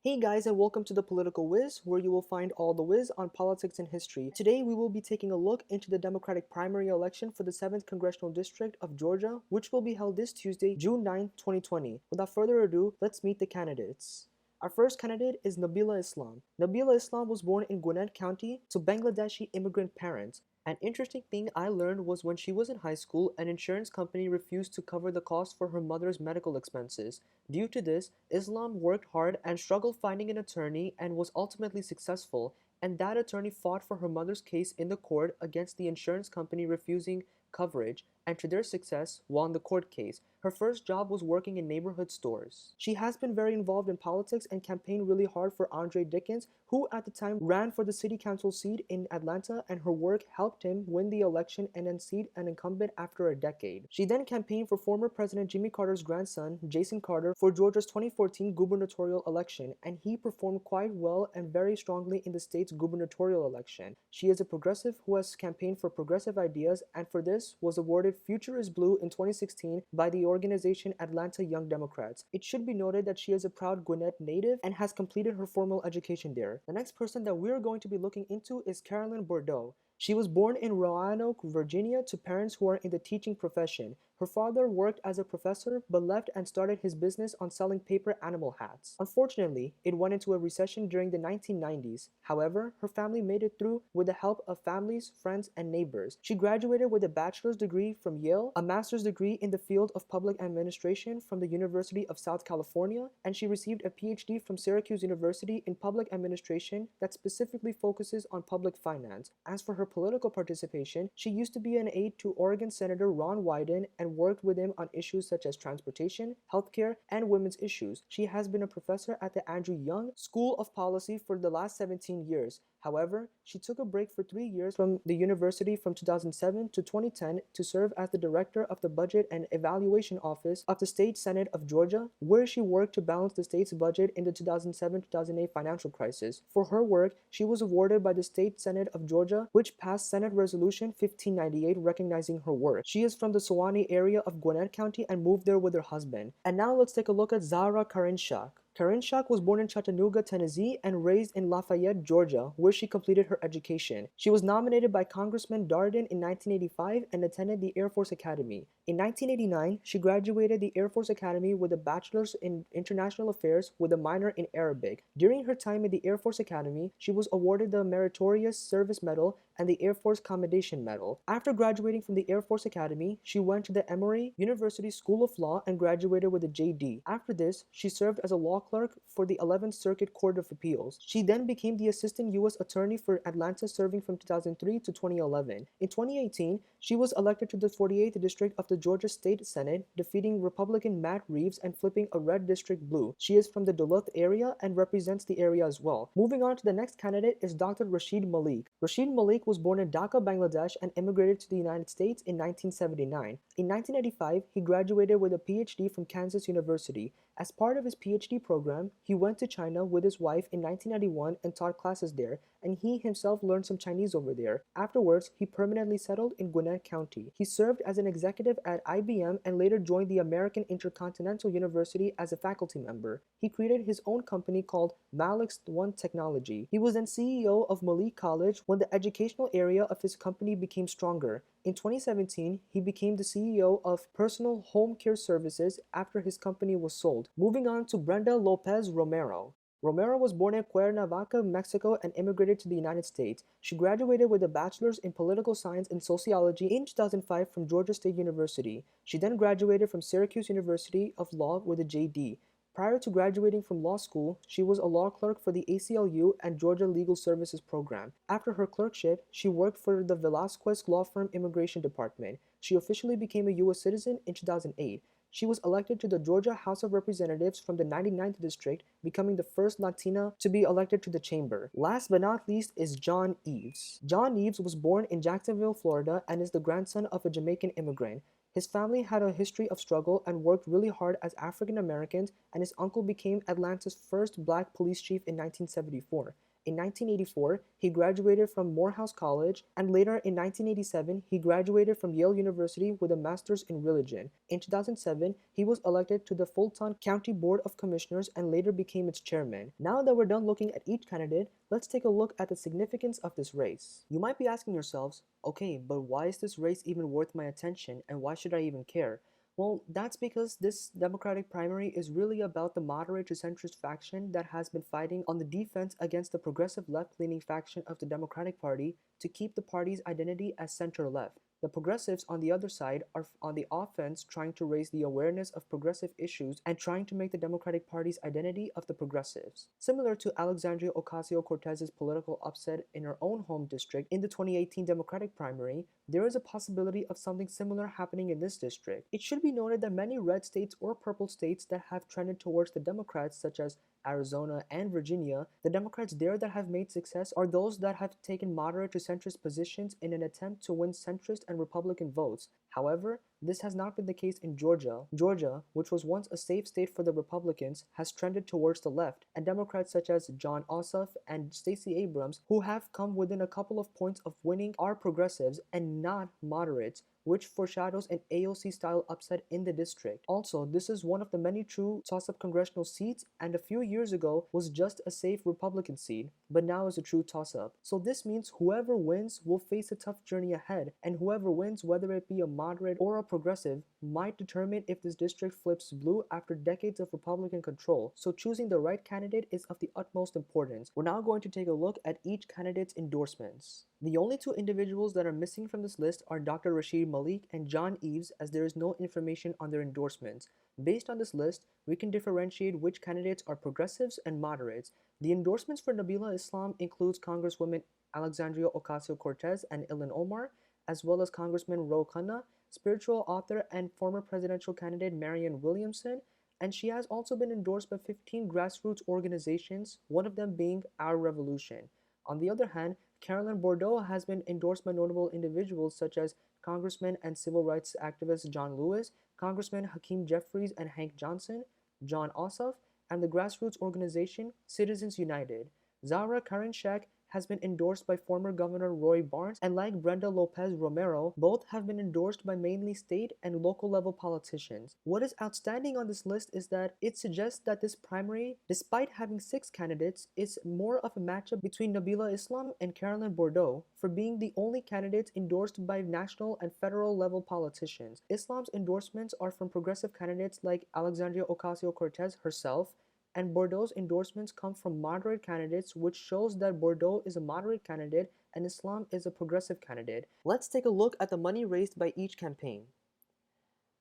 Hey guys, and welcome to the Political Whiz, where you will find all the whiz on politics and history. Today we will be taking a look into the Democratic primary election for the 7th Congressional District of Georgia, which will be held this Tuesday, June 9, 2020. Without further ado, let's meet the candidates. Our first candidate is Nabila Islam. Nabila Islam was born in Gwinnett County to Bangladeshi immigrant parents. An interesting thing I learned was when she was in high school, an insurance company refused to cover the cost for her mother's medical expenses. Due to this, Islam worked hard and struggled finding an attorney and was ultimately successful, and that attorney fought for her mother's case in the court against the insurance company refusing coverage, and to their success, won the court case. Her first job was working in neighborhood stores. She has been very involved in politics and campaigned really hard for Andre Dickens, who at the time ran for the city council seat in Atlanta, and her work helped him win the election and unseat an incumbent after a decade. She then campaigned for former President Jimmy Carter's grandson, Jason Carter, for Georgia's 2014 gubernatorial election, and he performed quite well and very strongly in the state's gubernatorial election. She is a progressive who has campaigned for progressive ideas, and for this was awarded Future is Blue in 2016 by the organization Atlanta Young Democrats. It should be noted that she is a proud Gwinnett native and has completed her formal education there. The next person that we're going to be looking into is Carolyn Bourdeaux. She was born in Roanoke, Virginia, to parents who are in the teaching profession. Her father worked as a professor but left and started his business on selling paper animal hats. Unfortunately, it went into a recession during the 1990s. However, her family made it through with the help of families, friends, and neighbors. She graduated with a bachelor's degree from Yale, a master's degree in the field of public administration from the University of South California, and she received a PhD from Syracuse University in public administration that specifically focuses on public finance. As for her political participation, she used to be an aide to Oregon Senator Ron Wyden and worked with him on issues such as transportation, healthcare, and women's issues. She has been a professor at the Andrew Young School of Policy for the last 17 years. However, she took a break for 3 years from the university from 2007 to 2010 to serve as the director of the Budget and Evaluation Office of the State Senate of Georgia, where she worked to balance the state's budget in the 2007-2008 financial crisis. For her work, she was awarded by the State Senate of Georgia, which passed Senate Resolution 1598 recognizing her work. She is from the Sewanee area of Gwinnett County and moved there with her husband. And now let's take a look at Zahra Karinshak. Karinshak was born in Chattanooga, Tennessee, and raised in Lafayette, Georgia, where she completed her education. She was nominated by Congressman Darden in 1985 and attended the Air Force Academy. In 1989, she graduated the Air Force Academy with a bachelor's in international affairs with a minor in Arabic. During her time at the Air Force Academy, she was awarded the Meritorious Service Medal and the Air Force Commendation Medal. After graduating from the Air Force Academy, she went to the Emory University School of Law and graduated with a JD. After this, she served as a law clerk for the 11th Circuit Court of Appeals. She then became the Assistant U.S. Attorney for Atlanta, serving from 2003 to 2011. In 2018, she was elected to the 48th District of the Georgia State Senate, defeating Republican Matt Reeves and flipping a red district blue. She is from the Duluth area and represents the area as well. Moving on to the next candidate is Dr. Rashid Malik. Rashid Malik was born in Dhaka, Bangladesh, and immigrated to the United States in 1979. In 1985, he graduated with a PhD from Kansas University. As part of his PhD program, he went to China with his wife in 1991 and taught classes there, and he himself learned some Chinese over there. Afterwards, he permanently settled in Gwinnett County. He served as an executive at IBM and later joined the American Intercontinental University as a faculty member. He created his own company called Malik's One Technology. He was then CEO of Malik College when the educational area of his company became stronger. In 2017, he became the CEO of Personal Home Care Services after his company was sold. Moving on to Brenda Lopez Romero. Romero was born in Cuernavaca, Mexico, and immigrated to the United States. She graduated with a bachelor's in political science and sociology in 2005 from Georgia State University. She then graduated from Syracuse University of Law with a JD. Prior to graduating from law school, she was a law clerk for the ACLU and Georgia Legal Services Program. After her clerkship, she worked for the Velasquez Law Firm Immigration Department. She officially became a U.S. citizen in 2008. She was elected to the Georgia House of Representatives from the 99th District, becoming the first Latina to be elected to the chamber. Last but not least is John Eaves. John Eaves was born in Jacksonville, Florida, and is the grandson of a Jamaican immigrant. His family had a history of struggle and worked really hard as African Americans, and his uncle became Atlanta's first black police chief in 1974. In 1984, he graduated from Morehouse College, and later in 1987, he graduated from Yale University with a master's in religion. In 2007, he was elected to the Fulton County Board of Commissioners and later became its chairman. Now that we're done looking at each candidate, let's take a look at the significance of this race. You might be asking yourselves, okay, but why is this race even worth my attention and why should I even care? Well, that's because this Democratic primary is really about the moderate to centrist faction that has been fighting on the defense against the progressive left-leaning faction of the Democratic Party to keep the party's identity as center-left. The progressives on the other side are on the offense, trying to raise the awareness of progressive issues and trying to make the Democratic Party's identity of the progressives. Similar to Alexandria Ocasio-Cortez's political upset in her own home district in the 2018 Democratic primary, there is a possibility of something similar happening in this district. It should be noted that many red states or purple states that have trended towards the Democrats, such as Arizona and Virginia, the Democrats there that have made success are those that have taken moderate to centrist positions in an attempt to win centrist and Republican votes. However, this has not been the case in Georgia. Georgia, which was once a safe state for the Republicans, has trended towards the left, and Democrats such as Jon Ossoff and Stacey Abrams, who have come within a couple of points of winning, are progressives and not moderates, which foreshadows an AOC-style upset in the district. Also, this is one of the many true toss-up congressional seats, and a few years ago was just a safe Republican seat, but now is a true toss-up. So this means whoever wins will face a tough journey ahead, and whoever wins, whether it be a moderate or a progressive, might determine if this district flips blue after decades of Republican control. So choosing the right candidate is of the utmost importance. We're now going to take a look at each candidate's endorsements. The only two individuals that are missing from this list are Dr. Rashid Malik and John Eaves, as there is no information on their endorsements. Based on this list, we can differentiate which candidates are progressives and moderates. The endorsements for Nabila Islam includes Congresswomen Alexandria Ocasio-Cortez and Ilhan Omar, as well as Congressman Ro Khanna, spiritual author and former presidential candidate Marianne Williamson, and she has also been endorsed by 15 grassroots organizations, one of them being Our Revolution. On the other hand, Carolyn Bourdeaux has been endorsed by notable individuals such as Congressman and civil rights activist John Lewis, Congressman Hakeem Jeffries and Hank Johnson, Jon Ossoff, and the grassroots organization Citizens United. Zahra Karinshak has been endorsed by former Governor Roy Barnes, and like Brenda Lopez Romero, both have been endorsed by mainly state and local level politicians. What is outstanding on this list is that it suggests that this primary, despite having 6 candidates, is more of a matchup between Nabila Islam and Carolyn Bourdeaux for being the only candidates endorsed by national and federal level politicians. Islam's endorsements are from progressive candidates like Alexandria Ocasio-Cortez herself, and Bourdeaux's endorsements come from moderate candidates, which shows that Bourdeaux is a moderate candidate and Islam is a progressive candidate. Let's take a look at the money raised by each campaign.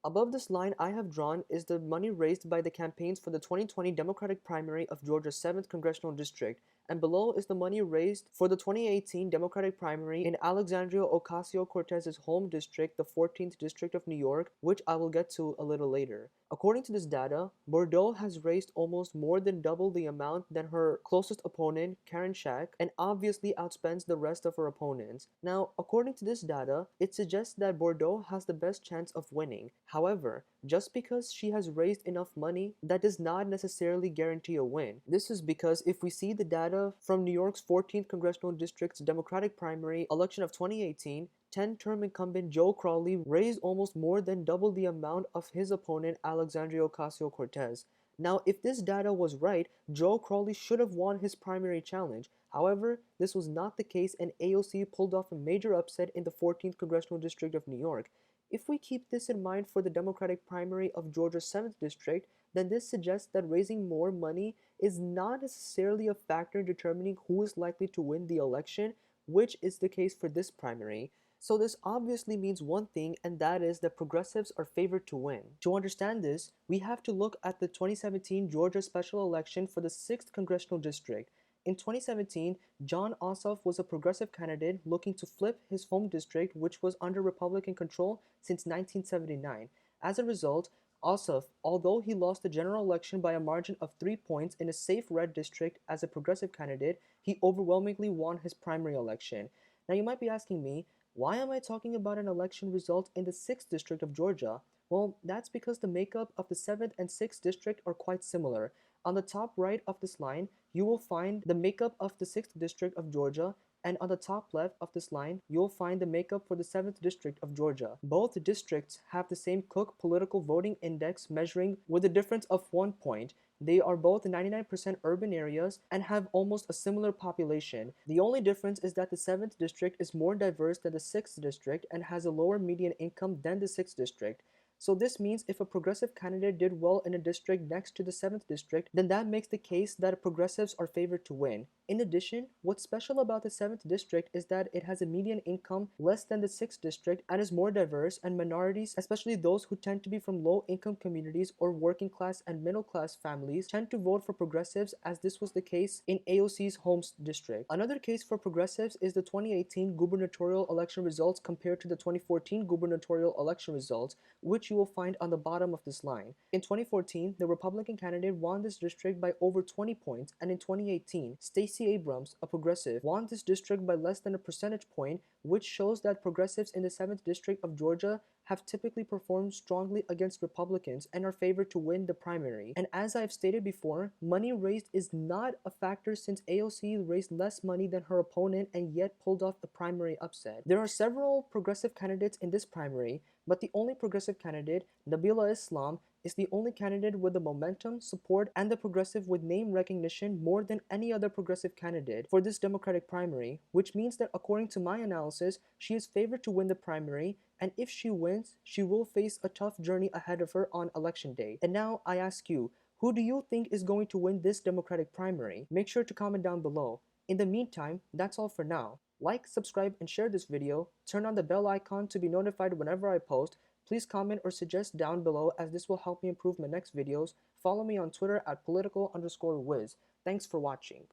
Above this line I have drawn is the money raised by the campaigns for the 2020 Democratic primary of Georgia's 7th Congressional District, and below is the money raised for the 2018 Democratic primary in Alexandria Ocasio-Cortez's home district, the 14th District of New York, which I will get to a little later. According to this data, Bourdeaux has raised almost more than double the amount than her closest opponent, Karinshak, and obviously outspends the rest of her opponents. Now, according to this data, it suggests that Bourdeaux has the best chance of winning. However, just because she has raised enough money, that does not necessarily guarantee a win. This is because if we see the data from New York's 14th Congressional District's Democratic primary election of 2018, 10-term incumbent Joe Crowley raised almost more than double the amount of his opponent Alexandria Ocasio-Cortez. Now, if this data was right, Joe Crowley should have won his primary challenge. However, this was not the case, and AOC pulled off a major upset in the 14th Congressional District of New York. If we keep this in mind for the Democratic primary of Georgia's 7th District, then this suggests that raising more money is not necessarily a factor in determining who is likely to win the election, which is the case for this primary. So this obviously means one thing, and that is that progressives are favored to win. To understand this, we have to look at the 2017 Georgia special election for the 6th Congressional District. In 2017, Jon Ossoff was a progressive candidate looking to flip his home district, which was under Republican control since 1979. As a result, Ossoff, although he lost the general election by a margin of 3 points in a safe red district as a progressive candidate, he overwhelmingly won his primary election. Now you might be asking me, why am I talking about an election result in the 6th District of Georgia? Well, that's because the makeup of the 7th and 6th District are quite similar. On the top right of this line, you will find the makeup of the 6th District of Georgia, and on the top left of this line, you'll find the makeup for the 7th District of Georgia. Both districts have the same Cook Political Voting Index measuring with a difference of 1 point. They are both 99% urban areas and have almost a similar population. The only difference is that the 7th District is more diverse than the 6th District and has a lower median income than the 6th District. So this means if a progressive candidate did well in a district next to the 7th district, then that makes the case that progressives are favored to win. In addition, what's special about the 7th district is that it has a median income less than the 6th district and is more diverse, and minorities, especially those who tend to be from low-income communities or working class and middle class families, tend to vote for progressives, as this was the case in AOC's home district. Another case for progressives is the 2018 gubernatorial election results compared to the 2014 gubernatorial election results, which you will find on the bottom of this line. In 2014, the Republican candidate won this district by over 20 points, and in 2018, Stacey Abrams, a progressive, won this district by less than a percentage point, which shows that progressives in the 7th District of Georgia have typically performed strongly against Republicans and are favored to win the primary. And as I've stated before, money raised is not a factor since AOC raised less money than her opponent and yet pulled off a primary upset. There are several progressive candidates in this primary, but the only progressive candidate, Nabila Islam, is the only candidate with the momentum, support, and the progressive with name recognition more than any other progressive candidate for this Democratic primary, which means that according to my analysis, she is favored to win the primary, and if she wins, she will face a tough journey ahead of her on election day. And now I ask you, who do you think is going to win this Democratic primary? Make sure to comment down below. In the meantime, that's all for now. Like, subscribe, and share this video. Turn on the bell icon to be notified whenever I post. Please comment or suggest down below, as this will help me improve my next videos. Follow me on Twitter at political_wiz. Thanks for watching.